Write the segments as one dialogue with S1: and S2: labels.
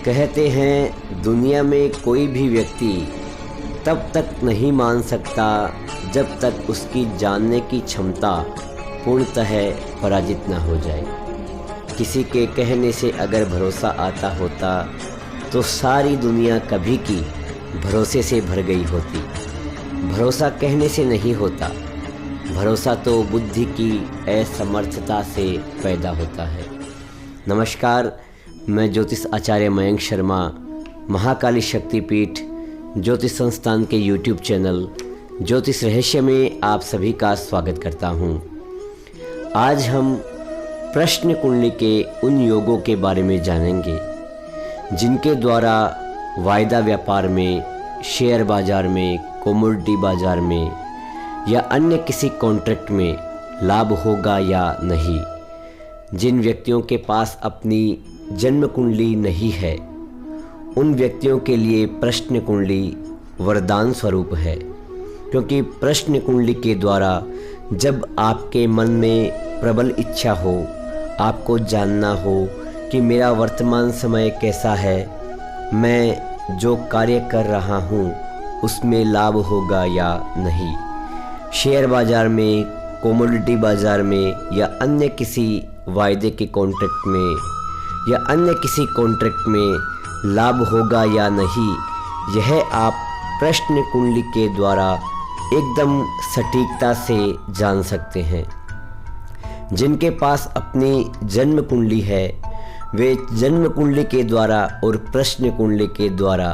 S1: कहते हैं दुनिया में कोई भी व्यक्ति तब तक नहीं मान सकता जब तक उसकी जानने की क्षमता पूर्णतः पराजित न हो जाए। किसी के कहने से अगर भरोसा आता होता तो सारी दुनिया कभी की भरोसे से भर गई होती। भरोसा कहने से नहीं होता, भरोसा तो बुद्धि की असमर्थता से पैदा होता है। नमस्कार, मैं ज्योतिष आचार्य मयंक शर्मा महाकाली शक्तिपीठ ज्योतिष संस्थान के यूट्यूब चैनल ज्योतिष रहस्य में आप सभी का स्वागत करता हूं। आज हम प्रश्न कुंडली के उन योगों के बारे में जानेंगे जिनके द्वारा वायदा व्यापार में, शेयर बाजार में, कमोडिटी बाजार में या अन्य किसी कॉन्ट्रैक्ट में लाभ होगा या नहीं। जिन व्यक्तियों के पास अपनी जन्म कुंडली नहीं है उन व्यक्तियों के लिए प्रश्न कुंडली वरदान स्वरूप है, क्योंकि प्रश्न कुंडली के द्वारा जब आपके मन में प्रबल इच्छा हो, आपको जानना हो कि मेरा वर्तमान समय कैसा है, मैं जो कार्य कर रहा हूँ उसमें लाभ होगा या नहीं। शेयर बाजार में, कमोडिटी बाजार में या अन्य किसी वायदे के कॉन्ट्रैक्ट में या अन्य किसी कॉन्ट्रैक्ट में लाभ होगा या नहीं, यह आप प्रश्न कुंडली के द्वारा एकदम सटीकता से जान सकते हैं। जिनके पास अपनी जन्म कुंडली है वे जन्म कुंडली के द्वारा और प्रश्न कुंडली के द्वारा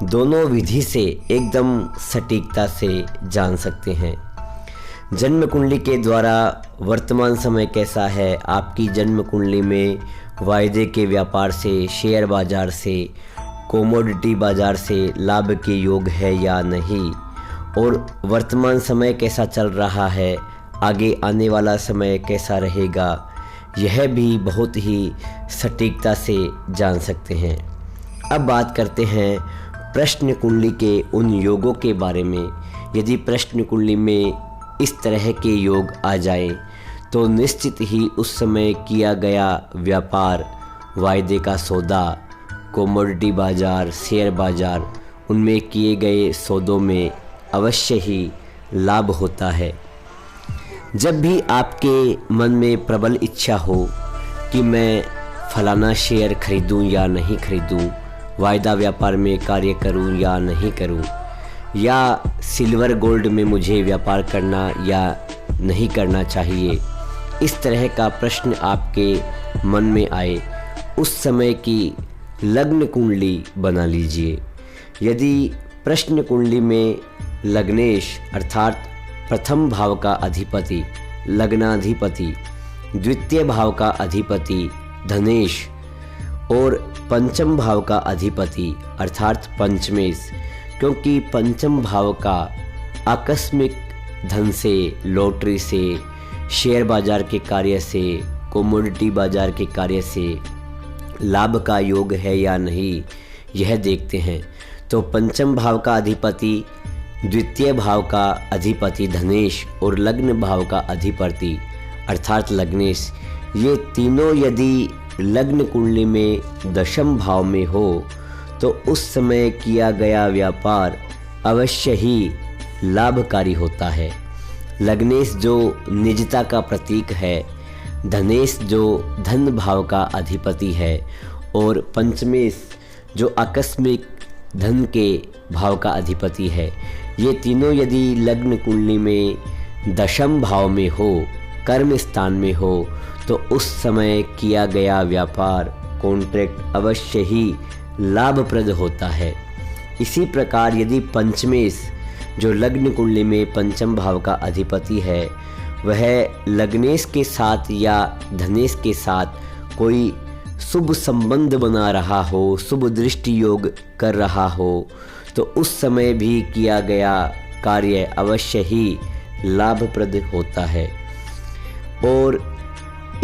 S1: दोनों विधि से एकदम सटीकता से जान सकते हैं। जन्म कुंडली के द्वारा वर्तमान समय कैसा है, आपकी जन्म कुंडली में वायदे के व्यापार से, शेयर बाजार से, कमोडिटी बाजार से लाभ के योग है या नहीं, और वर्तमान समय कैसा चल रहा है, आगे आने वाला समय कैसा रहेगा, यह भी बहुत ही सटीकता से जान सकते हैं। अब बात करते हैं प्रश्न कुंडली के उन योगों के बारे में। यदि प्रश्न कुंडली में इस तरह के योग आ जाए तो निश्चित ही उस समय किया गया व्यापार, वायदे का सौदा, कमोडिटी बाजार, शेयर बाजार, उनमें किए गए सौदों में अवश्य ही लाभ होता है। जब भी आपके मन में प्रबल इच्छा हो कि मैं फलाना शेयर खरीदूं या नहीं खरीदूं, वायदा व्यापार में कार्य करूं या नहीं करूं, या सिल्वर गोल्ड में मुझे व्यापार करना या नहीं करना चाहिए, इस तरह का प्रश्न आपके मन में आए, उस समय की लग्न कुंडली बना लीजिए। यदि प्रश्न कुंडली में लग्नेश अर्थात प्रथम भाव का अधिपति लग्नाधिपति, द्वितीय भाव का अधिपति धनेश और पंचम भाव का अधिपति अर्थात पंचमेश, क्योंकि पंचम भाव का आकस्मिक धन से, लॉटरी से, शेयर बाजार के कार्य से, कमोडिटी बाजार के कार्य से लाभ का योग है या नहीं, यह देखते हैं। तो पंचम भाव का अधिपति, द्वितीय भाव का अधिपति धनेश और लग्न भाव का अधिपति अर्थात लग्नेश, ये तीनों यदि लग्न कुंडली में दशम भाव में हो तो उस समय किया गया व्यापार अवश्य ही लाभकारी होता है। लग्नेश जो निजता का प्रतीक है, धनेश जो धन भाव का अधिपति है और पंचमेश जो आकस्मिक धन के भाव का अधिपति है, ये तीनों यदि लग्न कुंडली में दशम भाव में हो, कर्म स्थान में हो, तो उस समय किया गया व्यापार, कॉन्ट्रैक्ट अवश्य ही लाभप्रद होता है। इसी प्रकार यदि पंचमेश जो लग्न कुंडली में पंचम भाव का अधिपति है, वह लग्नेश के साथ या धनेश के साथ कोई शुभ संबंध बना रहा हो, शुभ दृष्टि योग कर रहा हो, तो उस समय भी किया गया कार्य अवश्य ही लाभप्रद होता है। और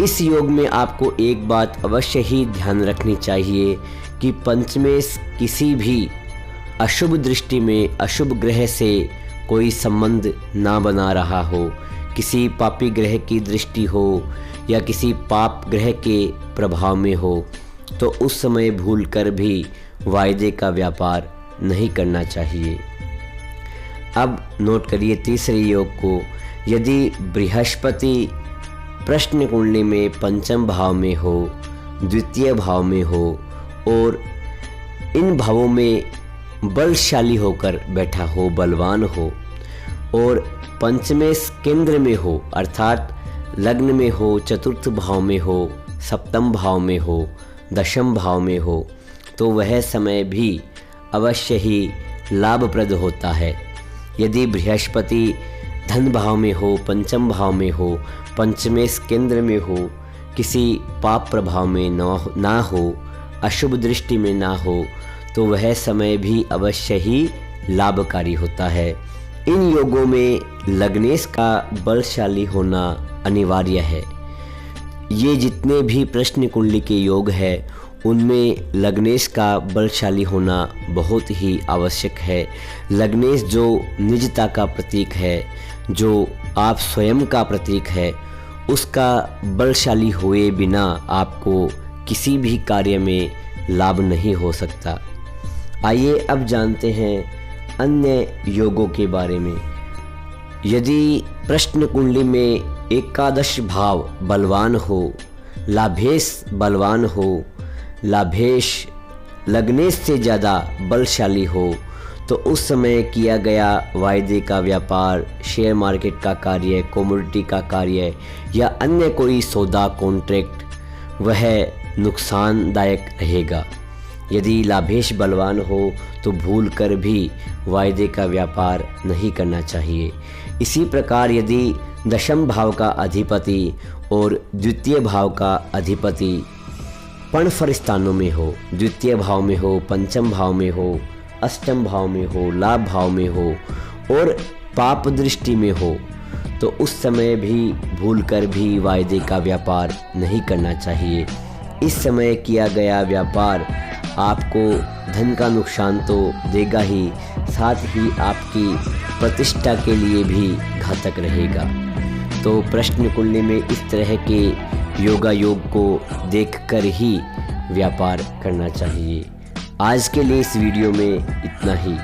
S1: इस योग में आपको एक बात अवश्य ही ध्यान रखनी चाहिए कि पंचमेश किसी भी अशुभ दृष्टि में, अशुभ ग्रह से कोई संबंध ना बना रहा हो, किसी पापी ग्रह की दृष्टि हो या किसी पाप ग्रह के प्रभाव में हो, तो उस समय भूल कर भी वायदे का व्यापार नहीं करना चाहिए। अब नोट करिए तीसरे योग को। यदि बृहस्पति प्रश्न कुंडली में पंचम भाव में हो, द्वितीय भाव में हो और इन भावों में बलशाली होकर बैठा हो, बलवान हो, और पंचमें केंद्र में हो अर्थात लग्न में हो, चतुर्थ भाव में हो, सप्तम भाव में हो, दशम भाव में हो, तो वह समय भी अवश्य ही लाभप्रद होता है। यदि बृहस्पति धन भाव में हो, पंचम भाव में हो, पंचमें केंद्र में हो, किसी पाप प्रभाव में ना हो, अशुभ दृष्टि में ना हो, तो वह समय भी अवश्य ही लाभकारी होता है। इन योगों में लग्नेश का बलशाली होना अनिवार्य है। ये जितने भी प्रश्न कुंडली के योग है उनमें लग्नेश का बलशाली होना बहुत ही आवश्यक है। लग्नेश जो निजता का प्रतीक है, जो आप स्वयं का प्रतीक है, उसका बलशाली हुए बिना आपको किसी भी कार्य में लाभ नहीं हो सकता। आइए अब जानते हैं अन्य योगों के बारे में। यदि प्रश्न कुंडली में एकादश भाव बलवान हो, लाभेश बलवान हो, लाभेश लग्नेश से ज़्यादा बलशाली हो, तो उस समय किया गया वायदे का व्यापार, शेयर मार्केट का कार्य, कमोडिटी का कार्य या अन्य कोई सौदा कॉन्ट्रैक्ट वह नुकसानदायक रहेगा। यदि लाभेश बलवान हो तो भूल कर भी वायदे का व्यापार नहीं करना चाहिए। इसी प्रकार यदि दशम भाव का अधिपति और द्वितीय भाव का अधिपति पणफर स्थानों में हो, द्वितीय भाव में हो, पंचम भाव में हो, अष्टम भाव में हो, लाभ भाव में हो और पाप दृष्टि में हो, तो उस समय भी भूल कर भी वायदे का व्यापार नहीं करना चाहिए। इस समय किया गया व्यापार आपको धन का नुकसान तो देगा ही, साथ ही आपकी प्रतिष्ठा के लिए भी घातक रहेगा। तो प्रश्न कुंडली में इस तरह के योगा योग को देखकर ही व्यापार करना चाहिए। आज के लिए इस वीडियो में इतना ही।